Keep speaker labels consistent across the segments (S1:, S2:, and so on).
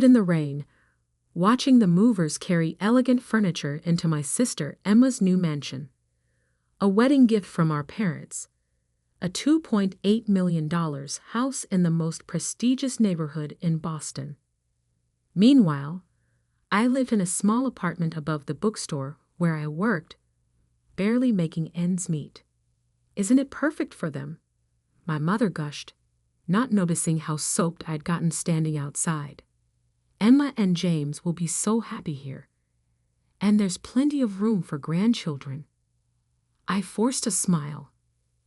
S1: in the rain, watching the movers carry elegant furniture into my sister Emma's new mansion. A wedding gift from our parents. A $2.8 million house in the most prestigious neighborhood in Boston. Meanwhile, I lived in a small apartment above the bookstore where I worked, barely making ends meet. Isn't it perfect for them? My mother gushed, not noticing how soaked I'd gotten standing outside. Emma and James will be so happy here. And there's plenty of room for grandchildren. I forced a smile,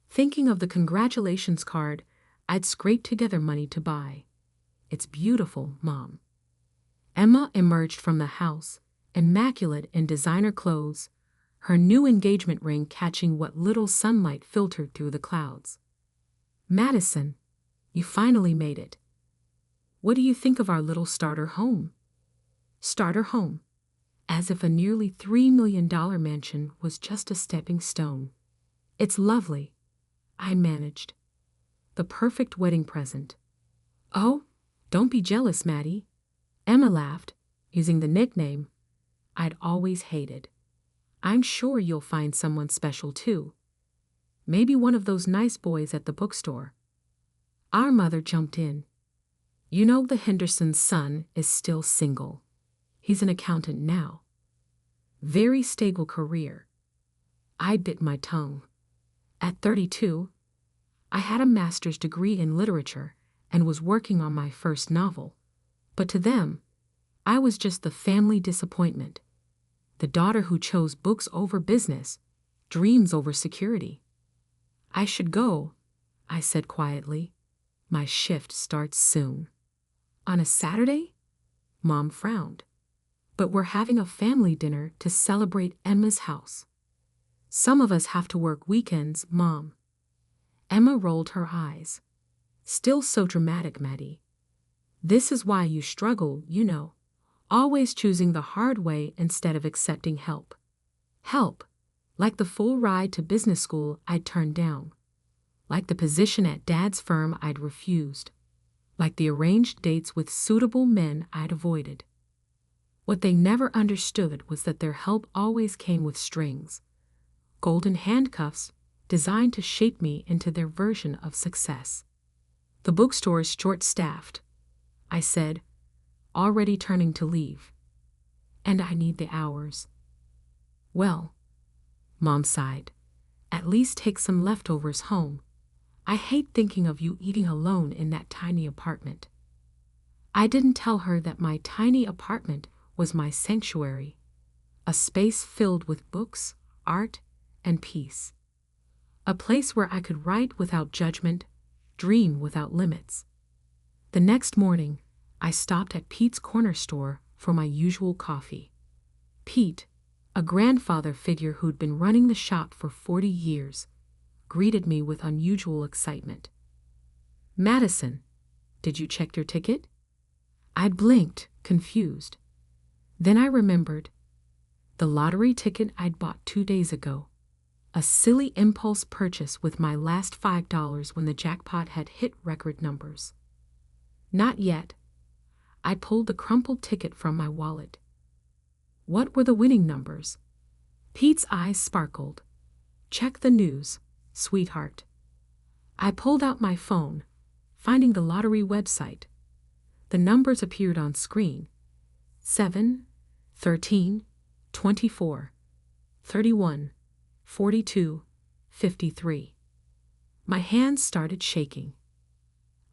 S1: thinking of the congratulations card I'd scraped together money to buy. It's beautiful, Mom. Emma emerged from the house, immaculate in designer clothes, her new engagement ring catching what little sunlight filtered through the clouds. Madison, you finally made it. What do you think of our little starter home? Starter home. As if a nearly $3 million mansion was just a stepping stone. It's lovely, I managed. The perfect wedding present. Oh, don't be jealous, Maddie. Emma laughed, using the nickname I'd always hated. I'm sure you'll find someone special too. Maybe one of those nice boys at the bookstore. Our mother jumped in. You know the Henderson's son is still single. He's an accountant now. Very stable career. I bit my tongue. At 32, I had a master's degree in literature and was working on my first novel. But to them, I was just the family disappointment. The daughter who chose books over business, dreams over security. I should go, I said quietly. My shift starts soon. On a Saturday? Mom frowned. But we're having a family dinner to celebrate Emma's house. Some of us have to work weekends, Mom. Emma rolled her eyes. Still so dramatic, Maddie. This is why you struggle, you know. Always choosing the hard way instead of accepting help. Help, like the full ride to business school I'd turned down. Like the position at Dad's firm I'd refused. Like the arranged dates with suitable men I'd avoided. What they never understood was that their help always came with strings. Golden handcuffs designed to shape me into their version of success. The bookstore is short-staffed, I said, already turning to leave. And I need the hours. Well, Mom sighed, at least take some leftovers home. I hate thinking of you eating alone in that tiny apartment. I didn't tell her that my tiny apartment was my sanctuary, a space filled with books, art, and peace. A place where I could write without judgment, dream without limits. The next morning, I stopped at Pete's corner store for my usual coffee. Pete, a grandfather figure who'd been running the shop for 40 years, greeted me with unusual excitement. Madison, did you check your ticket? I blinked, confused. Then I remembered. The lottery ticket I'd bought 2 days ago. A silly impulse purchase with my last $5 when the jackpot had hit record numbers. Not yet. I pulled the crumpled ticket from my wallet. What were the winning numbers? Pete's eyes sparkled. Check the news, sweetheart. I pulled out my phone, finding the lottery website. The numbers appeared on screen. 7, 13, 24, 31, 42, 53. My hands started shaking.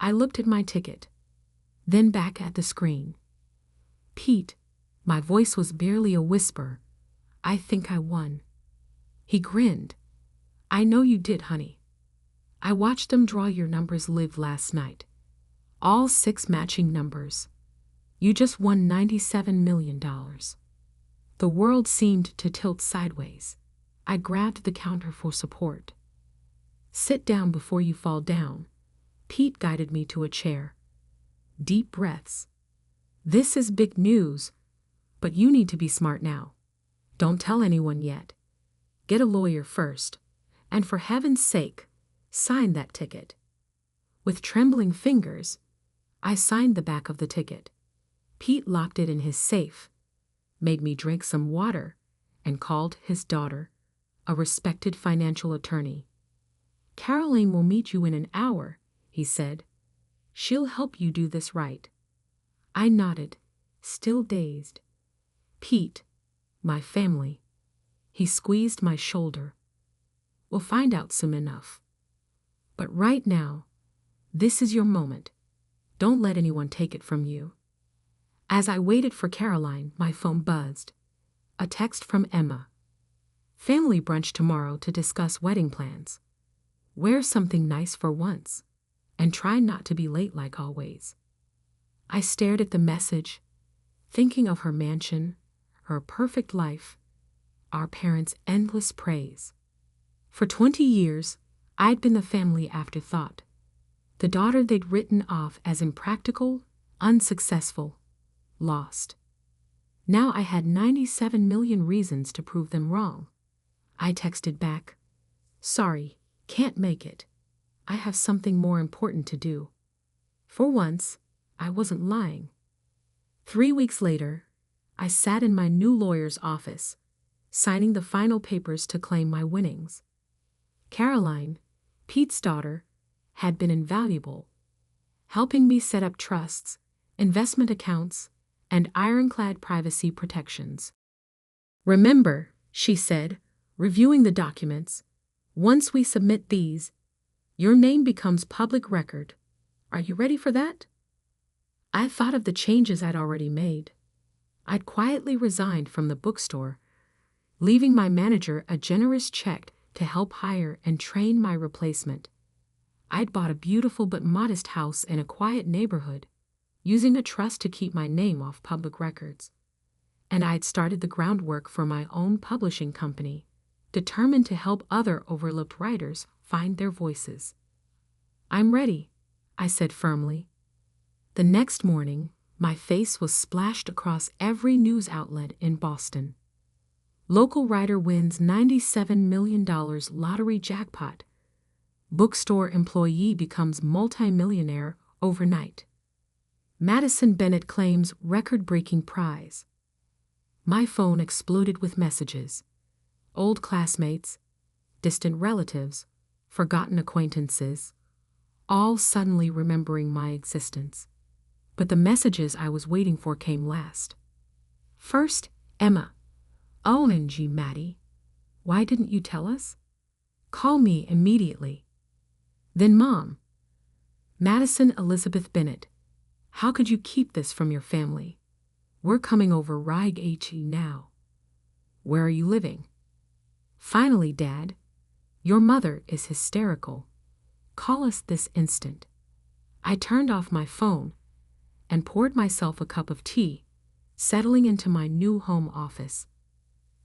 S1: I looked at my ticket, then back at the screen. Pete, my voice was barely a whisper. I think I won. He grinned. I know you did, honey. I watched them draw your numbers live last night. All 6 matching numbers. You just won $97 million. The world seemed to tilt sideways. I grabbed the counter for support. Sit down before you fall down. Pete guided me to a chair. Deep breaths. This is big news, but you need to be smart now. Don't tell anyone yet. Get a lawyer first, and for heaven's sake, sign that ticket. With trembling fingers, I signed the back of the ticket. Pete locked it in his safe, made me drink some water, and called his daughter, a respected financial attorney. "Caroline will meet you in an hour," he said. "She'll help you do this right." I nodded, still dazed. "Pete, my family." He squeezed my shoulder. "We'll find out soon enough. But right now, this is your moment. Don't let anyone take it from you." As I waited for Caroline, my phone buzzed. A text from Emma. "Family brunch tomorrow to discuss wedding plans. Wear something nice for once, and try not to be late like always." I stared at the message, thinking of her mansion, her perfect life, our parents' endless praise. For 20 years, I'd been the family afterthought, the daughter they'd written off as impractical, unsuccessful, lost. Now I had 97 million reasons to prove them wrong. I texted back, "Sorry, can't make it. I have something more important to do." For once, I wasn't lying. 3 weeks later, I sat in my new lawyer's office, signing the final papers to claim my winnings. Caroline, Pete's daughter, had been invaluable, helping me set up trusts, investment accounts, and ironclad privacy protections. "Remember," she said, reviewing the documents, "once we submit these, your name becomes public record. Are you ready for that?" I thought of the changes I'd already made. I'd quietly resigned from the bookstore, leaving my manager a generous check to help hire and train my replacement. I'd bought a beautiful but modest house in a quiet neighborhood, using a trust to keep my name off public records. And I'd started the groundwork for my own publishing company, determined to help other overlooked writers find their voices. "I'm ready," I said firmly. The next morning, my face was splashed across every news outlet in Boston. Local writer wins $97 million lottery jackpot. Bookstore employee becomes multimillionaire overnight. Madison Bennett claims record-breaking prize. My phone exploded with messages. Old classmates, distant relatives, forgotten acquaintances, all suddenly remembering my existence. But the messages I was waiting for came last. First, Emma. "OMG, Maddie. Why didn't you tell us? Call me immediately." Then Mom. "Madison Elizabeth Bennett. How could you keep this from your family? We're coming over right now. Where are you living?" Finally, Dad. "Your mother is hysterical. Call us this instant." I turned off my phone and poured myself a cup of tea, settling into my new home office.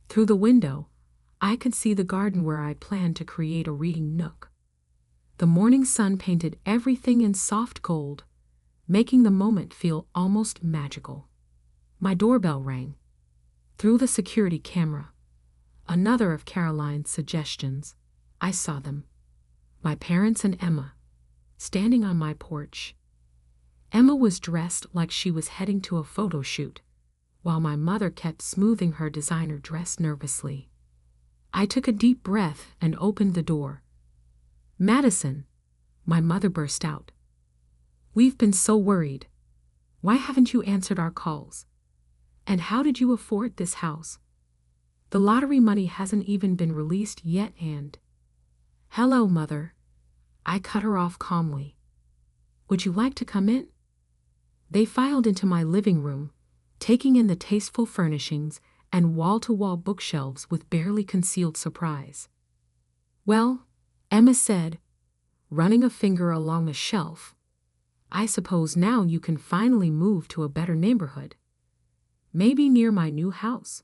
S1: Through the window, I could see the garden where I planned to create a reading nook. The morning sun painted everything in soft gold, making the moment feel almost magical. My doorbell rang. Through the security camera, another of Caroline's suggestions, I saw them. My parents and Emma, standing on my porch. Emma was dressed like she was heading to a photo shoot, while my mother kept smoothing her designer dress nervously. I took a deep breath and opened the door. "Madison," my mother burst out. "We've been so worried. Why haven't you answered our calls? And how did you afford this house? The lottery money hasn't even been released yet and—" "Hello, Mother." I cut her off calmly. "Would you like to come in?" They filed into my living room, taking in the tasteful furnishings and wall-to-wall bookshelves with barely concealed surprise. "Well," Emma said, running a finger along the shelf, "I suppose now you can finally move to a better neighborhood. Maybe near my new house.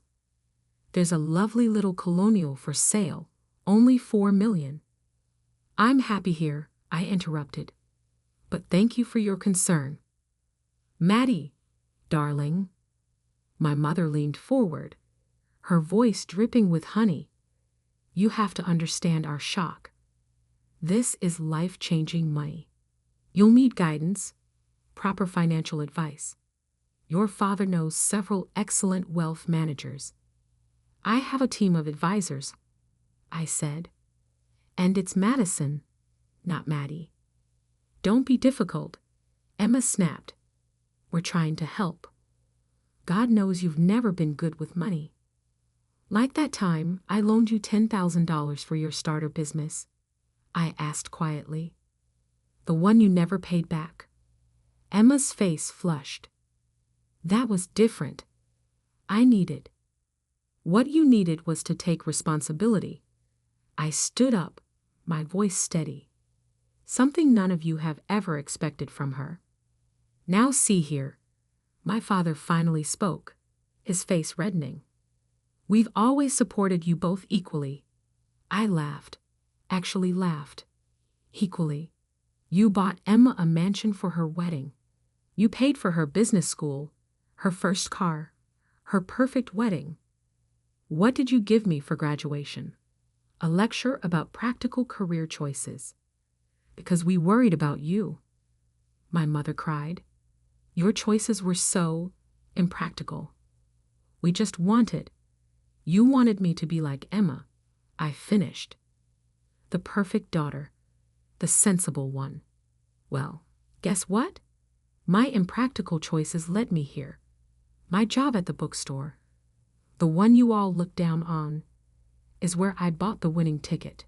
S1: There's a lovely little colonial for sale, only $4 million. "I'm happy here," I interrupted. "But thank you for your concern." "Maddie, darling." My mother leaned forward, her voice dripping with honey. "You have to understand our shock. This is life-changing money. You'll need guidance, proper financial advice. Your father knows several excellent wealth managers. I have a team of advisors, I said. And it's Madison, not Maddie. Don't be difficult, Emma snapped. We're trying to help. God knows you've never been good with money. Like that time I loaned you $10,000 for your starter business, I asked quietly. The one you never paid back. Emma's face flushed. That was different. I needed. What you needed was to take responsibility. I stood up, my voice steady. Something none of you have ever expected from her. Now see here. My father finally spoke, his face reddening. We've always supported you both equally. I laughed, actually laughed. Equally. You bought Emma a mansion for her wedding. You paid for her business school, her first car, her perfect wedding. What did you give me for graduation? A lecture about practical career choices. Because we worried about you, my mother cried. Your choices were so impractical. We just wanted. You wanted me to be like Emma, I finished. The perfect daughter, the sensible one. Well, guess what? My impractical choices led me here. My job at the bookstore, the one you all look down on, is where I bought the winning ticket.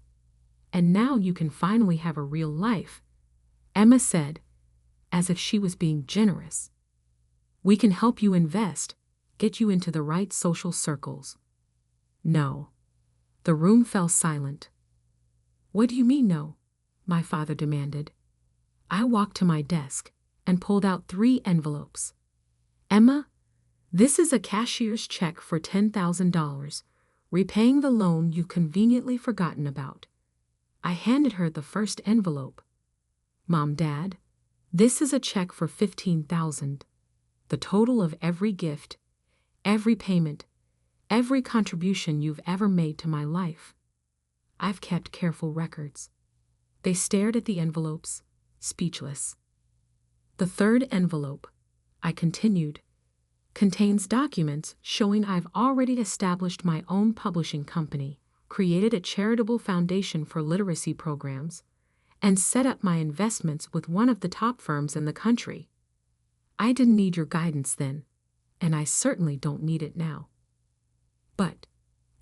S1: And now you can finally have a real life, Emma said, as if she was being generous. We can help you invest, get you into the right social circles. No. The room fell silent. What do you mean no? My father demanded. I walked to my desk and pulled out 3 envelopes. Emma, this is a cashier's check for $10,000, repaying the loan you've conveniently forgotten about. I handed her the first envelope. Mom, Dad, this is a check for $15,000, the total of every gift, every payment, every contribution you've ever made to my life. I've kept careful records. They stared at the envelopes, speechless. The third envelope, I continued, contains documents showing I've already established my own publishing company, created a charitable foundation for literacy programs, and set up my investments with one of the top firms in the country. I didn't need your guidance then, and I certainly don't need it now. But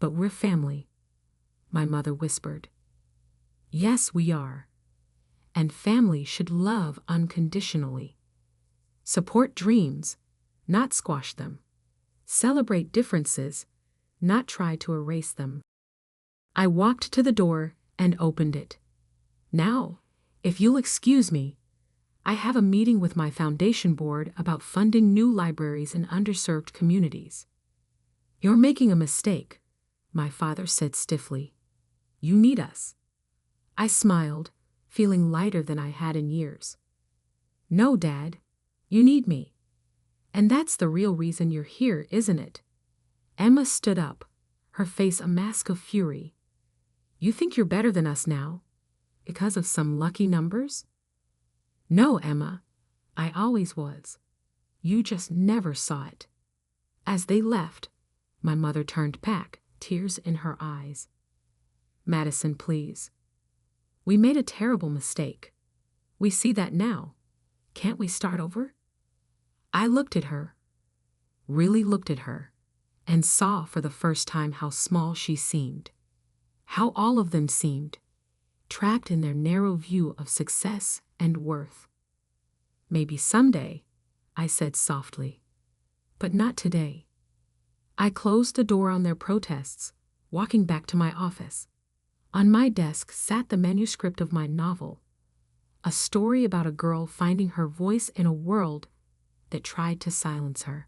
S1: we're family, my mother whispered. Yes, we are. And family should love unconditionally. Support dreams, not squash them. Celebrate differences, not try to erase them. I walked to the door and opened it. Now, if you'll excuse me, I have a meeting with my foundation board about funding new libraries in underserved communities. You're making a mistake, my father said stiffly. You need us. I smiled, feeling lighter than I had in years. No, Dad, you need me. And that's the real reason you're here, isn't it? Emma stood up, her face a mask of fury. You think you're better than us now? Because of some lucky numbers? No, Emma, I always was. You just never saw it. As they left, my mother turned back, tears in her eyes. Madison, please. We made a terrible mistake. We see that now. Can't we start over? I looked at her, really looked at her, and saw for the first time how small she seemed. How all of them seemed, trapped in their narrow view of success and worth. Maybe someday, I said softly, but not today. I closed the door on their protests, walking back to my office. On my desk sat the manuscript of my novel, a story about a girl finding her voice in a world that tried to silence her.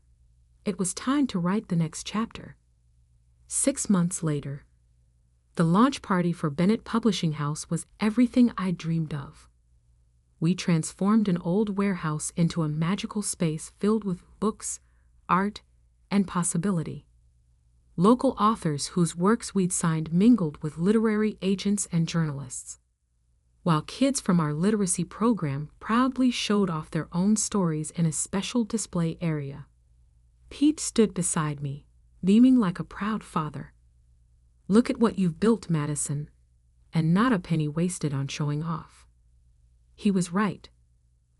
S1: It was time to write the next chapter. 6 months later, the launch party for Bennett Publishing House was everything I dreamed of. We transformed an old warehouse into a magical space filled with books, art, and possibility. Local authors whose works we'd signed mingled with literary agents and journalists, while kids from our literacy program proudly showed off their own stories in a special display area. Pete stood beside me, beaming like a proud father. Look at what you've built, Madison, and not a penny wasted on showing off. He was right.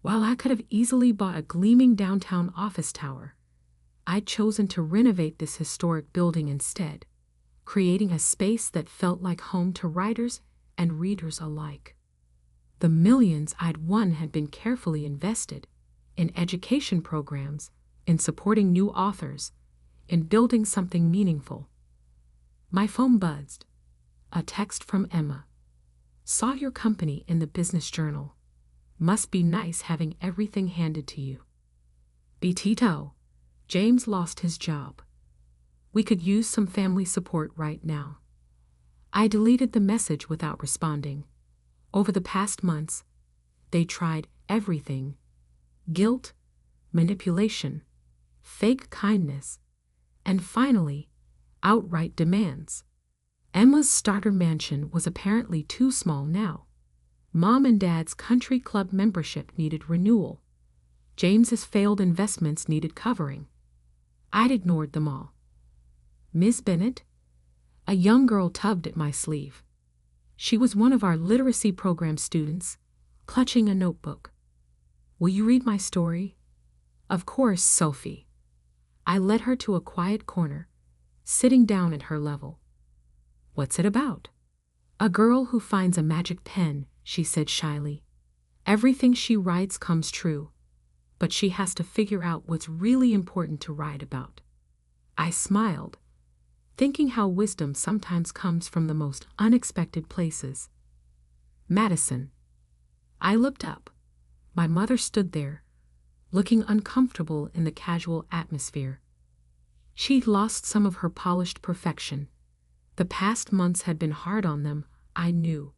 S1: While I could have easily bought a gleaming downtown office tower, I'd chosen to renovate this historic building instead, creating a space that felt like home to writers and readers alike. The millions I'd won had been carefully invested in education programs, in supporting new authors, in building something meaningful. My phone buzzed. A text from Emma. Saw your company in the business journal. Must be nice having everything handed to you. Tito, James lost his job. We could use some family support right now. I deleted the message without responding. Over the past months, they tried everything. Guilt, manipulation, fake kindness, and finally, outright demands. Emma's starter mansion was apparently too small now. Mom and Dad's country club membership needed renewal. James's failed investments needed covering. I'd ignored them all. Miss Bennett? A young girl tugged at my sleeve. She was one of our literacy program students, clutching a notebook. Will you read my story? Of course, Sophie. I led her to a quiet corner, sitting down at her level. What's it about? A girl who finds a magic pen, she said shyly. Everything she writes comes true, but she has to figure out what's really important to write about. I smiled, thinking how wisdom sometimes comes from the most unexpected places. Madison. I looked up. My mother stood there, looking uncomfortable in the casual atmosphere. She'd lost some of her polished perfection. The past months had been hard on them, I knew.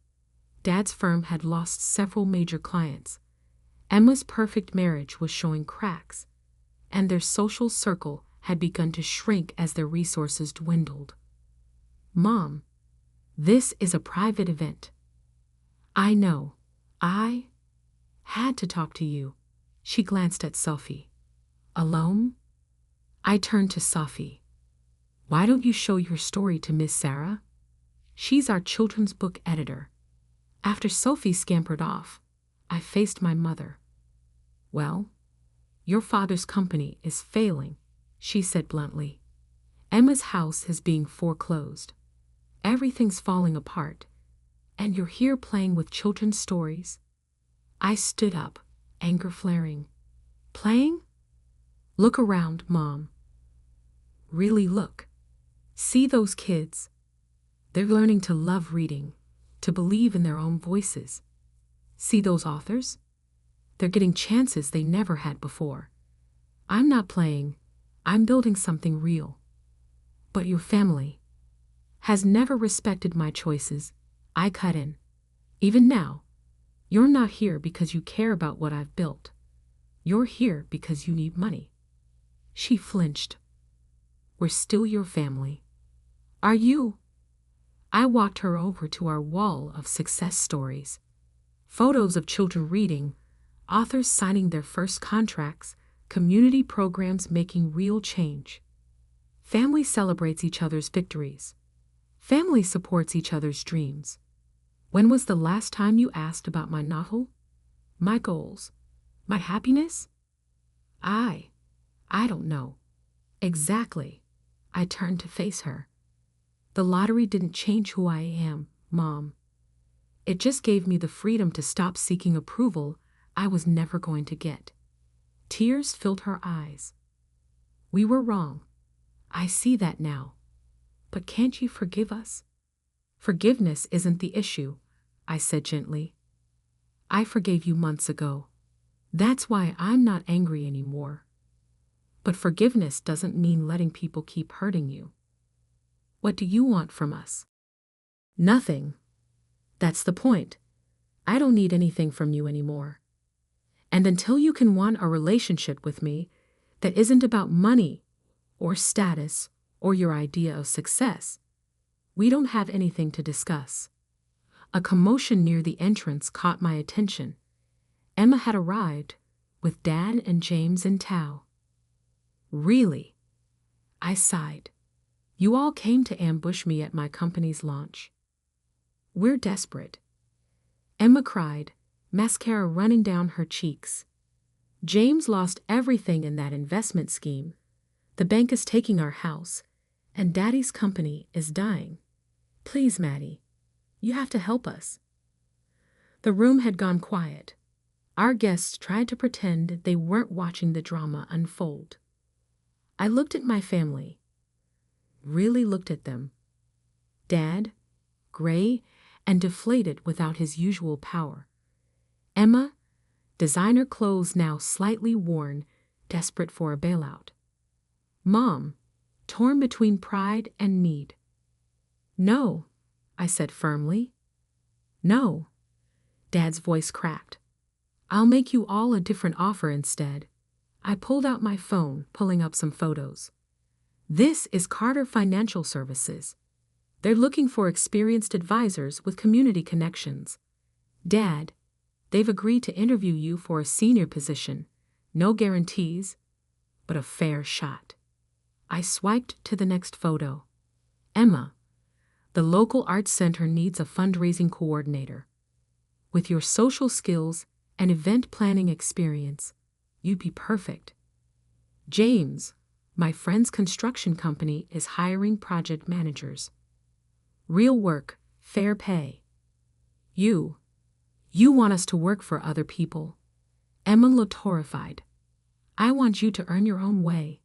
S1: Dad's firm had lost several major clients. Emma's perfect marriage was showing cracks, and their social circle had begun to shrink as their resources dwindled. Mom, this is a private event. I know. I had to talk to you. She glanced at Sophie. Alone? I turned to Sophie. Why don't you show your story to Miss Sarah? She's our children's book editor. After Sophie scampered off, I faced my mother. Well, your father's company is failing, she said bluntly. Emma's house is being foreclosed. Everything's falling apart, and you're here playing with children's stories. I stood up, anger flaring. Playing? Look around, Mom. Really look. See those kids? They're learning to love reading, to believe in their own voices. See those authors? They're getting chances they never had before. I'm not playing. I'm building something real. But your family has never respected my choices. I cut in. Even now, you're not here because you care about what I've built. You're here because you need money. She flinched. We're still your family. Are you? I walked her over to our wall of success stories. Photos of children reading, authors signing their first contracts, community programs making real change. Family celebrates each other's victories. Family supports each other's dreams. When was the last time you asked about my novel? My goals? My happiness? I don't know. Exactly. I turned to face her. The lottery didn't change who I am, Mom. It just gave me the freedom to stop seeking approval I was never going to get. Tears filled her eyes. We were wrong. I see that now. But can't you forgive us? Forgiveness isn't the issue, I said gently. I forgave you months ago. That's why I'm not angry anymore. But forgiveness doesn't mean letting people keep hurting you. What do you want from us? Nothing. That's the point. I don't need anything from you anymore. And until you can want a relationship with me that isn't about money or status or your idea of success, we don't have anything to discuss. A commotion near the entrance caught my attention. Emma had arrived with Dad and James in tow. Really? I sighed. You all came to ambush me at my company's launch. We're desperate. Emma cried, mascara running down her cheeks. James lost everything in that investment scheme. The bank is taking our house, and Daddy's company is dying. Please, Maddie, you have to help us. The room had gone quiet. Our guests tried to pretend they weren't watching the drama unfold. I looked at my family. Really looked at them. Dad, gray and deflated without his usual power. Emma, designer clothes now slightly worn, desperate for a bailout. Mom, torn between pride and need. No, I said firmly. No. Dad's voice cracked. I'll make you all a different offer instead. I pulled out my phone, pulling up some photos. This is Carter Financial Services. They're looking for experienced advisors with community connections. Dad, they've agreed to interview you for a senior position. No guarantees, but a fair shot. I swiped to the next photo. Emma, the local arts center needs a fundraising coordinator. With your social skills and event planning experience, you'd be perfect. James, my friend's construction company is hiring project managers. Real work, fair pay. You want us to work for other people. Emma looked horrified. I want you to earn your own way.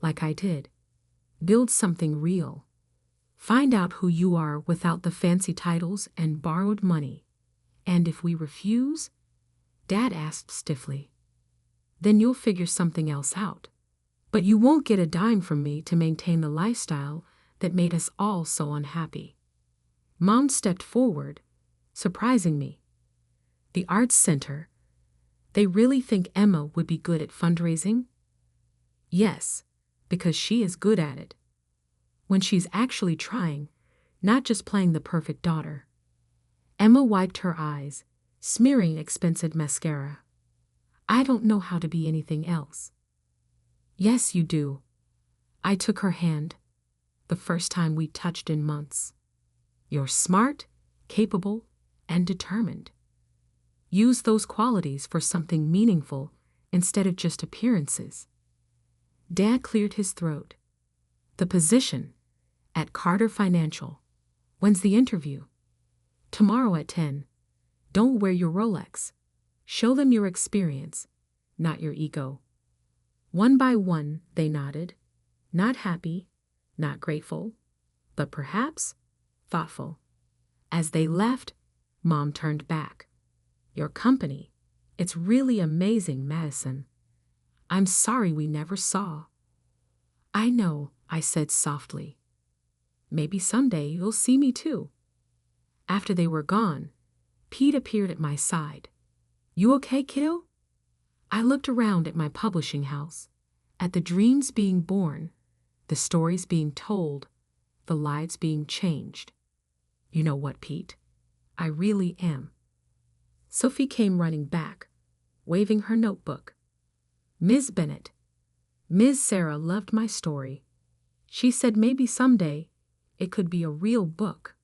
S1: Like I did. Build something real. Find out who you are without the fancy titles and borrowed money. And if we refuse, Dad asked stiffly, then you'll figure something else out. But you won't get a dime from me to maintain the lifestyle that made us all so unhappy. Mom stepped forward, surprising me. The Arts Center, they really think Emma would be good at fundraising? Yes, because she is good at it. When she's actually trying, not just playing the perfect daughter. Emma wiped her eyes, smearing expensive mascara. I don't know how to be anything else. Yes, you do. I took her hand, the first time we touched in months. You're smart, capable, and determined. Use those qualities for something meaningful instead of just appearances. Dad cleared his throat. The position, at Carter Financial. When's the interview? Tomorrow at 10. Don't wear your Rolex. Show them your experience, not your ego. One by one, they nodded. Not happy, not grateful, but perhaps thoughtful. As they left, Mom turned back. Your company, it's really amazing, Madison. I'm sorry we never saw. I know, I said softly. Maybe someday you'll see me too. After they were gone, Pete appeared at my side. You okay, kiddo? I looked around at my publishing house, at the dreams being born, the stories being told, the lives being changed. You know what, Pete? I really am. Sophie came running back, waving her notebook. Ms. Bennett, Ms. Sarah loved my story. She said maybe someday it could be a real book.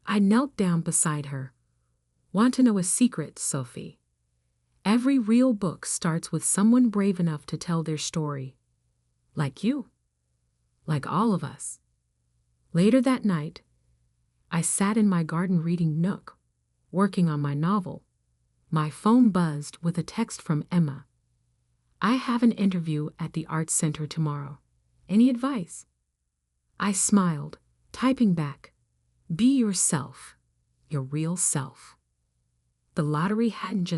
S1: I knelt down beside her. Want to know a secret, Sophie? Every real book starts with someone brave enough to tell their story. Like you. Like all of us. Later that night, I sat in my garden reading nook, working on my novel. My phone buzzed with a text from Emma. I have an interview at the Arts Center tomorrow. Any advice? I smiled, typing back, be yourself, your real self. The lottery hadn't just